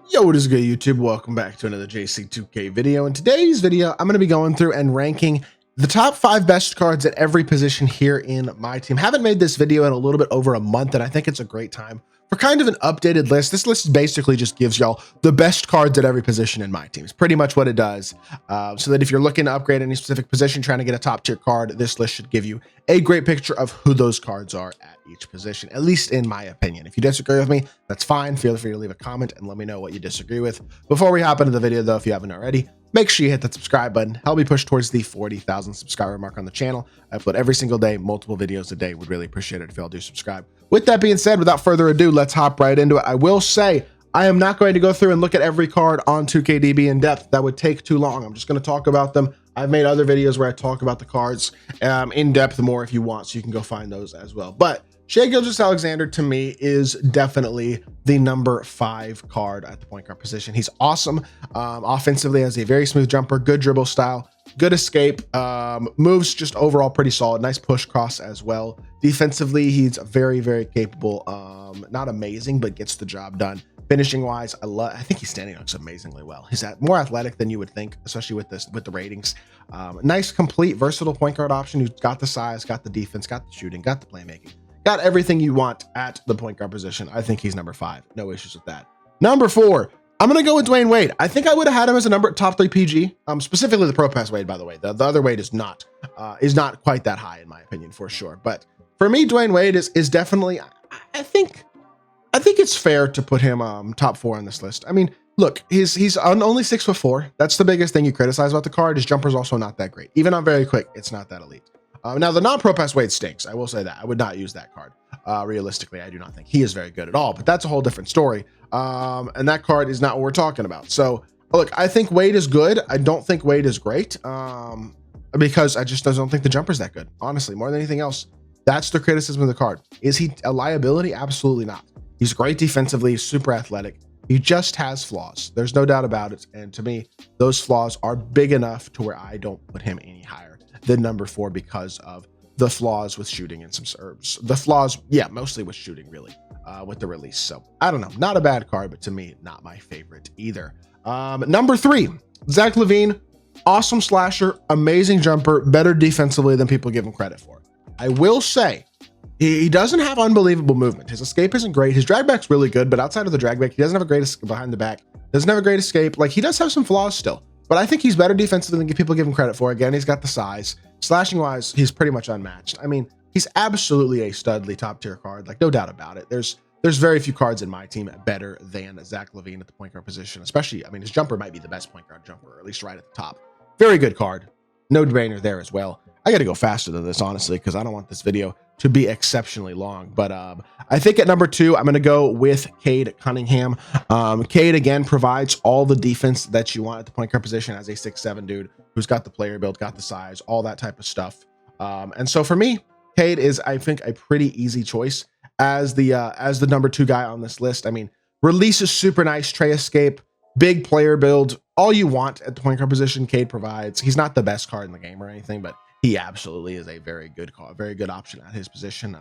Yo, what is good, YouTube? Welcome back to another JC2K video. In today's video, I'm going to be going through and ranking the top 5 best cards at every position here in my team. Haven't made this video in a little bit over a month, and I think it's a great time for kind of an updated list. This list basically just gives y'all the best cards at every position in my team. It's pretty much what it does. So that if you're looking to upgrade any specific position, trying to get a top tier card, this list should give you a great picture of who those cards are at each position, at least in my opinion. If you disagree with me, that's fine. Feel free to leave a comment and let me know what you disagree with. Before we hop into the video though, if you haven't already, make sure you hit that subscribe button. Help me push towards the 40,000 subscriber mark on the channel. I upload every single day, multiple videos a day. Would really appreciate it if y'all do subscribe. With that being said, without further ado, let's hop right into it. I will say, I am not going to go through and look at every card on 2KDB in depth. That would take too long. I'm just going to talk about them. I've made other videos where I talk about the cards in depth more if you want, so you can go find those as well. But Shai Gilgeous-Alexander to me is definitely the number 5 card at the point guard position. He's awesome. Offensively, has a very smooth jumper, good dribble style, good escape, moves just overall pretty solid, nice push cross as well. Defensively, he's very, very capable. Not amazing, but gets the job done. Finishing wise, I think he's standing looks amazingly well. He's more athletic than you would think, especially with the ratings. Nice, complete, versatile point guard option who's got the size, got the defense, got the shooting, got the playmaking. Got everything you want at the point guard position. I think he's number 5. No issues with that. Number 4, I'm going to go with Dwayne Wade. I think I would have had him as a top 3 PG. Specifically the Pro Pass Wade, by the way. The other Wade is not quite that high in my opinion, for sure. But for me, Dwayne Wade is definitely, I think it's fair to put him top 4 on this list. I mean, look, he's only 6'4". That's the biggest thing you criticize about the card. His jumper's also not that great. Even on very quick, it's not that elite. Now, the non-Pro Pass Wade stinks. I will say that. I would not use that card. Realistically, I do not think he is very good at all, but that's a whole different story. And that card is not what we're talking about. So, look, I think Wade is good. I don't think Wade is great because I just don't think the jumper's that good. Honestly, more than anything else, that's the criticism of the card. Is he a liability? Absolutely not. He's great defensively, super athletic. He just has flaws. There's no doubt about it. And to me, those flaws are big enough to where I don't put him any higher than number 4 because of the flaws with shooting and some serves. The flaws, yeah, mostly with shooting, really, with the release. So I don't know, not a bad card, but to me, not my favorite either. Number 3, Zach LaVine, awesome slasher, amazing jumper, better defensively than people give him credit for. I will say, he doesn't have unbelievable movement. His escape isn't great. His drag back's really good, but outside of the drag back, he doesn't have a great behind the back. Doesn't have a great escape. Like, he does have some flaws still. But I think he's better defensively than people give him credit for. Again, he's got the size. Slashing wise, he's pretty much unmatched. I mean, he's absolutely a studly top tier card, like no doubt about it. There's very few cards in my team better than Zach LaVine at the point guard position, especially, I mean, his jumper might be the best point guard jumper, or at least right at the top. Very good card. No debater there as well. I got to go faster than this, honestly, because I don't want this video to be exceptionally long. But I think at number 2, I'm going to go with Cade Cunningham. Cade, again, provides all the defense that you want at the point guard position as a 6'7" dude who's got the player build, got the size, all that type of stuff. And so for me, Cade is, I think, a pretty easy choice as the number 2 guy on this list. I mean, release is super nice, tray escape, big player build, all you want at the point guard position, Cade provides. He's not the best card in the game or anything, but he absolutely is a very good card, very good option at his position.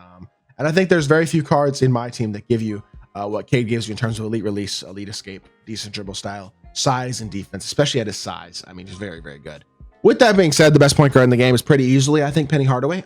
And I think there's very few cards in my team that give you what Cade gives you in terms of elite release, elite escape, decent dribble style, size, and defense, especially at his size. I mean, he's very, very good. With that being said, the best point guard in the game is pretty easily, I think, Penny Hardaway.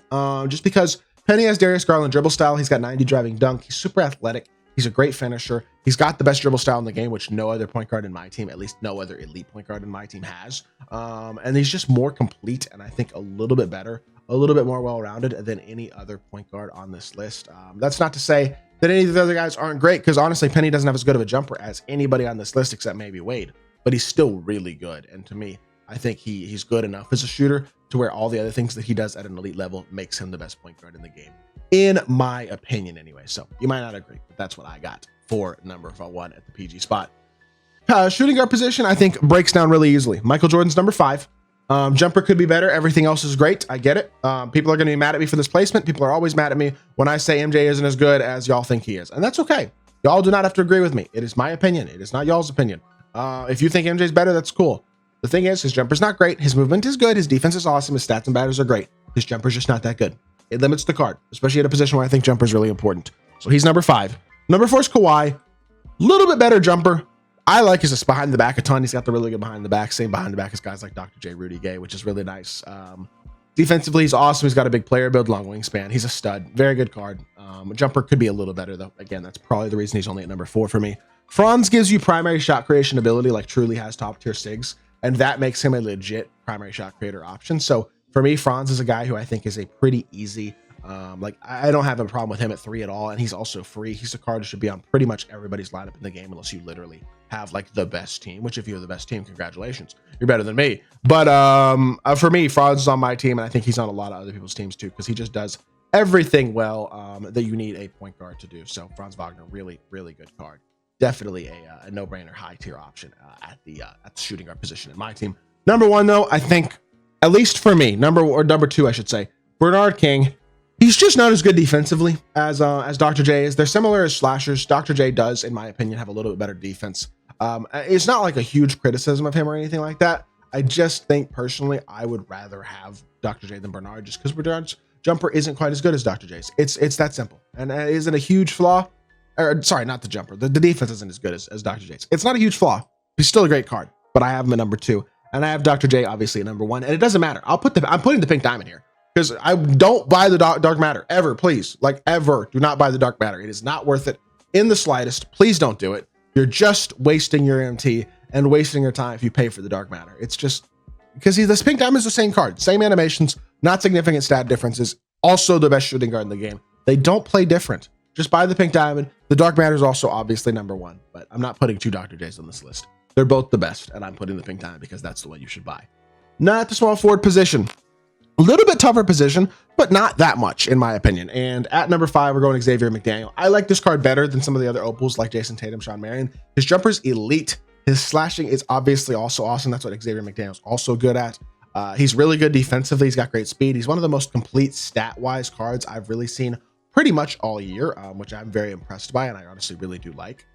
Just because Penny has Darius Garland dribble style. He's got 90 driving dunk. He's super athletic. He's a great finisher. He's got the best dribble style in the game, which no other point guard in my team, at least no other elite point guard in my team has. And he's just more complete and I think a little bit better, a little bit more well-rounded than any other point guard on this list. That's not to say that any of the other guys aren't great, because honestly, Penny doesn't have as good of a jumper as anybody on this list except maybe Wade, but he's still really good. And to me, I think he's good enough as a shooter to where all the other things that he does at an elite level makes him the best point guard in the game, in my opinion anyway. So you might not agree, but that's what I got for number 1 at the PG spot. Shooting guard position, I think, breaks down really easily. Michael Jordan's number 5. Jumper could be better. Everything else is great. I get it. People are going to be mad at me for this placement. People are always mad at me when I say MJ isn't as good as y'all think he is. And that's okay. Y'all do not have to agree with me. It is my opinion. It is not y'all's opinion. If you think MJ's better, that's cool. The thing is, his jumper's not great. His movement is good. His defense is awesome. His stats and batters are great. His jumper's just not that good. It limits the card, especially at a position where I think jumper is really important. So he's number 5. Number 4 is Kawhi. Little bit better jumper. I like is just behind the back a ton. He's got the really good behind the back. Same behind the back as guys like Dr. J, Rudy Gay, which is really nice. Defensively, he's awesome. He's got a big player build, long wingspan. He's a stud. Very good card. Jumper could be a little better, though. Again, that's probably the reason he's only at number 4 for me. Franz gives you primary shot creation ability, like truly has top tier SIGs, and that makes him a legit primary shot creator option. So for me, Franz is a guy who I think is a pretty easy, like I don't have a problem with him at 3 at all. And he's also free. He's a card that should be on pretty much everybody's lineup in the game, unless you literally have like the best team, which if you're the best team, congratulations, you're better than me. But for me, Franz is on my team, and I think he's on a lot of other people's teams too, because he just does everything well that you need a point guard to do. So Franz Wagner, really, really good card. Definitely a no-brainer high tier option at the shooting guard position in my team. Number 1, though, I think, at least for me, number 2, I should say, Bernard King. He's just not as good defensively as Dr. J is. They're similar as slashers. Dr. J does, in my opinion, have a little bit better defense. It's not like a huge criticism of him or anything like that. I just think personally, I would rather have Dr. J than Bernard, just because Bernard's jumper isn't quite as good as Dr. J's. It's that simple, and it isn't a huge flaw. Or sorry, not the jumper. The defense isn't as good as Dr. J's. It's not a huge flaw. He's still a great card, but I have him at number 2, and I have Dr. J obviously at number 1, and it doesn't matter. I'm putting the pink diamond here because I don't buy the dark matter ever. Please, like ever, do not buy the dark matter. It is not worth it in the slightest. Please don't do it. You're just wasting your MT and wasting your time if you pay for the dark matter. It's just because this pink diamond is the same card, same animations, not significant stat differences. Also the best shooting guard in the game. They don't play different. Just buy the pink diamond. The dark matter is also obviously number 1, but I'm not putting 2 Dr. J's on this list. They're both the best, and I'm putting the pink diamond because that's the one you should buy. Not the small forward position. A little bit tougher position, but not that much in my opinion. And at number 5, we're going Xavier McDaniel. I like this card better than some of the other opals like Jason Tatum, Sean Marion. His jumper's elite. His slashing is obviously also awesome. That's what Xavier McDaniel's also good at. He's really good defensively. He's got great speed. He's one of the most complete stat-wise cards I've really seen pretty much all year, which I'm very impressed by, and I honestly really do like.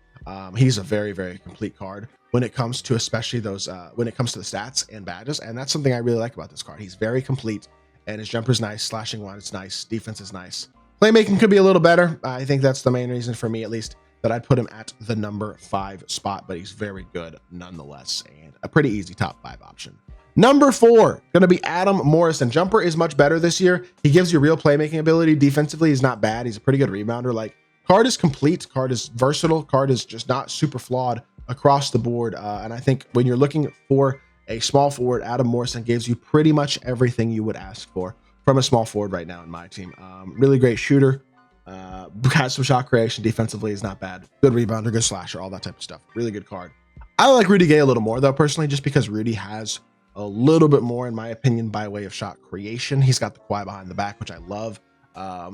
He's a very, very complete card when it comes to especially those when it comes to the stats and badges, and that's something I really like about this card. He's very complete, and his jumper's nice, slashing one, it's nice, defense is nice. Playmaking could be a little better. I think that's the main reason for me, at least, that I'd put him at the number 5 spot, but he's very good nonetheless, and a pretty easy top 5 option. Number 4, going to be Adam Morrison. Jumper is much better this year. He gives you real playmaking ability. Defensively, he's not bad. He's a pretty good rebounder. Like, card is complete. Card is versatile. Card is just not super flawed across the board. And I think when you're looking for a small forward, Adam Morrison gives you pretty much everything you would ask for from a small forward right now in my team. Really great shooter. Has some shot creation. Defensively is not bad. Good rebounder, good slasher, all that type of stuff. Really good card. I like Rudy Gay a little more, though, personally, just because Rudy has a little bit more, in my opinion, by way of shot creation. He's got the Kawhi behind the back, which I love.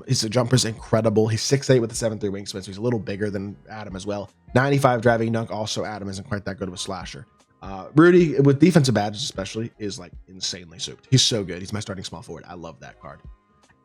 His jumper's incredible. He's 6'8" with a 7'3" wingspan, so he's a little bigger than Adam as well. 95 driving dunk. Also, Adam isn't quite that good of a slasher. Rudy, with defensive badges especially, is like insanely souped. He's so good. He's my starting small forward. I love that card.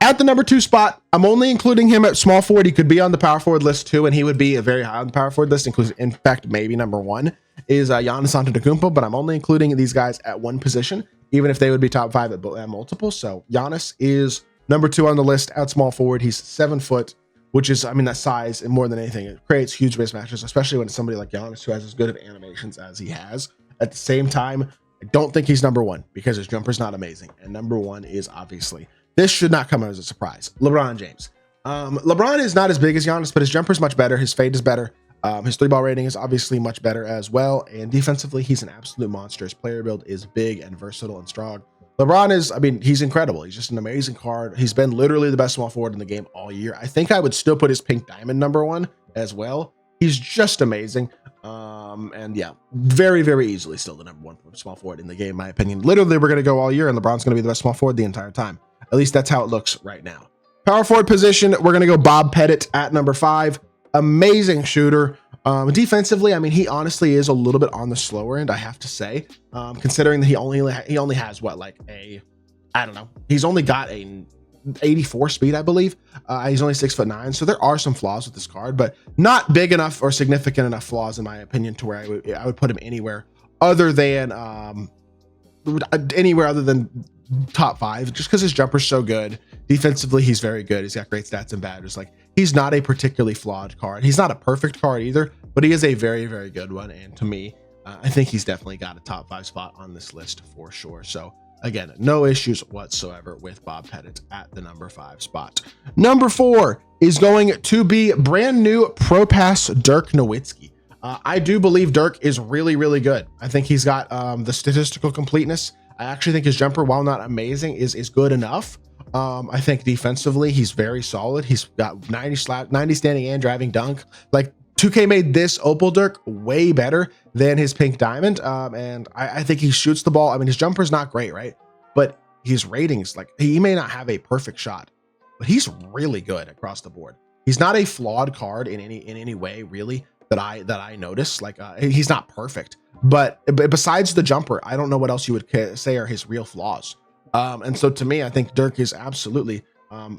At the number 2 spot, I'm only including him at small forward. He could be on the power forward list too, and he would be a very high on the power forward list, including, in fact, maybe number 1 is Giannis Antetokounmpo, but I'm only including these guys at one position, even if they would be top 5 at multiple. So Giannis is number 2 on the list at small forward. He's 7 foot, which is, I mean, that size and more than anything, it creates huge mismatches, especially when it's somebody like Giannis who has as good of animations as he has. At the same time, I don't think he's number 1 because his jumper's not amazing. And number 1 is obviously, this should not come as a surprise, LeBron James. LeBron is not as big as Giannis, but his jumper's much better. His fade is better. His 3-ball rating is obviously much better as well. And defensively, he's an absolute monster. His player build is big and versatile and strong. LeBron is, I mean, he's incredible. He's just an amazing card. He's been literally the best small forward in the game all year. I think I would still put his pink diamond number 1 as well. He's just amazing. And yeah, very, very easily still the number 1 small forward in the game, in my opinion. Literally, we're going to go all year, and LeBron's going to be the best small forward the entire time. At least that's how it looks right now. Power forward position, we're going to go Bob Pettit at number 5. Amazing shooter. Defensively, I mean, he honestly is a little bit on the slower end, I have to say, considering that he only has what, like I don't know. He's only got a 84 speed, I believe. He's only 6'9", so there are some flaws with this card, but not big enough or significant enough flaws, in my opinion, to where I would put him anywhere other than top 5 just because his jumper's so good. Defensively, he's very good. He's got great stats and badges. Like, he's not a particularly flawed card. He's not a perfect card either, but he is a very, very good one. And to me, I think he's definitely got a top 5 spot on this list for sure. So again, no issues whatsoever with Bob Pettit at the number 5 spot. Number 4 is going to be brand new Pro Pass Dirk Nowitzki. I do believe Dirk is really, really good. I think he's got the statistical completeness. I actually think his jumper, while not amazing, is good enough. I think defensively, he's very solid. He's got 90 standing and driving dunk. Like, 2K made this Opal Dirk way better than his pink diamond. And I think he shoots the ball. I mean, his jumper's not great, right? But his ratings, like, he may not have a perfect shot, but he's really good across the board. He's not a flawed card in any way, really, that I notice. Like, he's not perfect, but besides the jumper, I don't know what else you would say are his real flaws. And so to me, I think Dirk is absolutely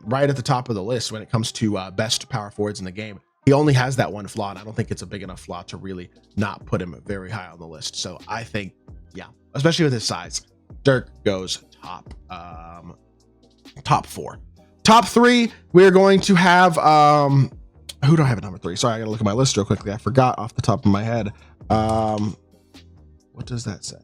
right at the top of the list when it comes to best power forwards in the game. He only has that one flaw, and I don't think it's a big enough flaw to really not put him very high on the list. So I think, yeah, especially with his size, Dirk goes top 4. Top 3, we're going to have who do I have at number 3? Sorry, I gotta look at my list real quickly. I forgot off the top of my head. What does that say?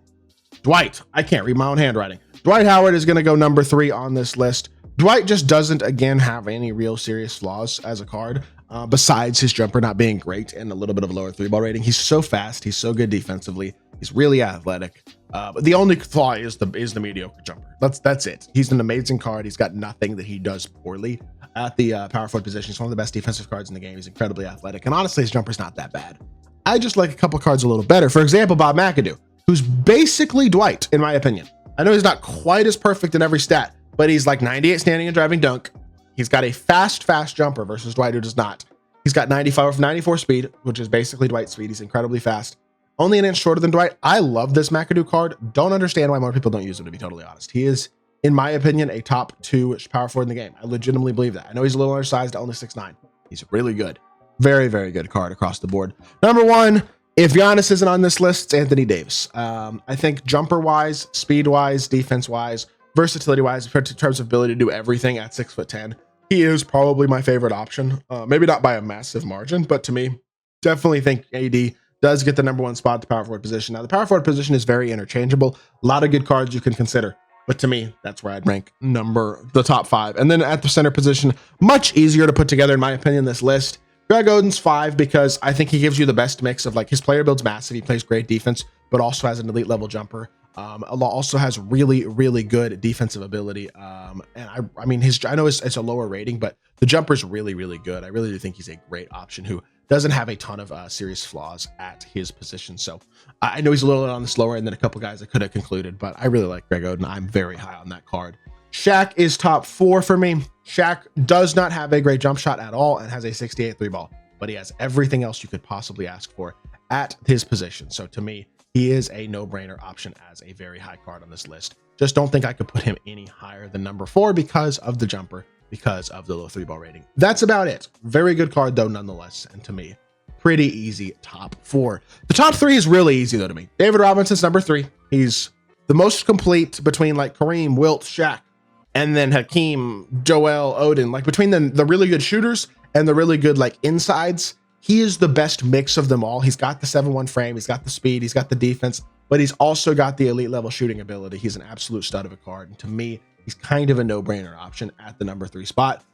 Dwight. I can't read my own handwriting. Dwight Howard is gonna go number 3 on this list. Dwight just doesn't, again, have any real serious flaws as a card, besides his jumper not being great and a little bit of a lower 3-ball rating. He's so fast. He's so good defensively. He's really athletic. But the only flaw is the mediocre jumper. That's it. He's an amazing card. He's got nothing that he does poorly at the power forward position. He's one of the best defensive cards in the game. He's incredibly athletic. And honestly, his jumper's not that bad. I just like a couple cards a little better. For example, Bob McAdoo, who's basically Dwight, in my opinion. I know he's not quite as perfect in every stat, but he's like 98 standing and driving dunk. He's got a fast jumper versus Dwight, who does not. He's got 94 speed, which is basically Dwight's speed. He's incredibly fast. Only an inch shorter than Dwight. I love this McAdoo card. Don't understand why more people don't use him, to be totally honest. He is, in my opinion, a top 2 power forward in the game. I legitimately believe that. I know he's a little undersized, only 6'9". He's really good. Very, very good card across the board. Number 1, if Giannis isn't on this list, it's Anthony Davis. I think jumper-wise, speed-wise, defense-wise, versatility-wise, in terms of ability to do everything at 6'10", he is probably my favorite option. Maybe not by a massive margin, but to me, definitely think AD does get the number 1 spot at the power forward position. Now, the power forward position is very interchangeable. A lot of good cards you can consider, but to me, that's where I'd rank the top 5. And then at the center position, much easier to put together, in my opinion, this list. Greg Oden's 5 because I think he gives you the best mix of, like, his player build's massive. He plays great defense, but also has an elite level jumper. Also has really, really good defensive ability. And I mean, I know it's a lower rating, but the jumper's really, really good. I really do think he's a great option who doesn't have a ton of serious flaws at his position. So I know he's a little bit on the slower end than a couple guys I could have concluded, but I really like Greg Oden. I'm very high on that card. Shaq is top 4 for me. Shaq does not have a great jump shot at all and has a 68 3-ball, but he has everything else you could possibly ask for at his position. So to me, he is a no-brainer option as a very high card on this list. Just don't think I could put him any higher than number 4 because of the jumper, because of the low 3-ball rating. That's about it. Very good card though, nonetheless. And to me, pretty easy top 4. The top 3 is really easy though to me. David Robinson's number 3. He's the most complete between, like, Kareem, Wilt, Shaq, and then Hakeem, Joel, Odin. Like, between the really good shooters and the really good, like, insides, he is the best mix of them all. He's got the 7'1" frame, he's got the speed, he's got the defense, but he's also got the elite level shooting ability. He's an absolute stud of a card. And to me, he's kind of a no-brainer option at the number 3 spot.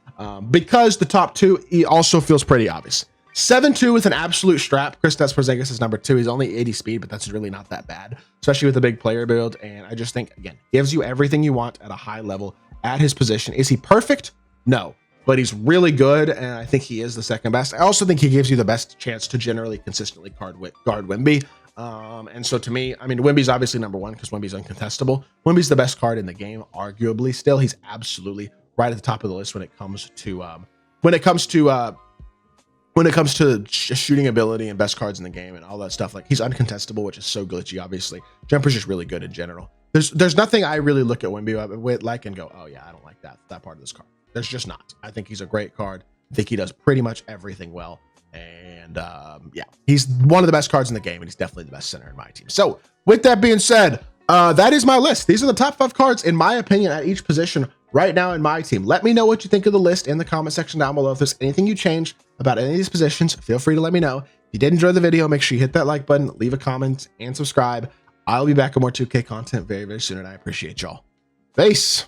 Because the top 2, he also feels pretty obvious. 7'2" with an absolute strap. Kristaps Porzingis is number 2. He's only 80 speed, but that's really not that bad, especially with a big player build. And I just think, again, gives you everything you want at a high level at his position. Is he perfect? No, but he's really good, and I think he is the second best. I also think he gives you the best chance to generally consistently guard Wemby. And so to me, I mean, Wemby's obviously number 1 because Wemby's uncontestable. Wemby's the best card in the game, arguably. Still, he's absolutely right at the top of the list when it comes to shooting ability and best cards in the game and all that stuff. Like, he's uncontestable, which is so glitchy. Obviously, jumper's just really good in general. There's nothing I really look at Wemby with like and go, oh yeah, I don't like that part of this card. There's just not. I think he's a great card. I think he does pretty much everything well. And yeah, he's one of the best cards in the game, and he's definitely the best center in my team. So with that being said, that is my list. These are the top 5 cards, in my opinion, at each position right now in my team. Let me know what you think of the list in the comment section down below. If there's anything you change about any of these positions, feel free to let me know. If you did enjoy the video, make sure you hit that like button, leave a comment, and subscribe. I'll be back with more 2K content very, very soon, and I appreciate y'all. Peace.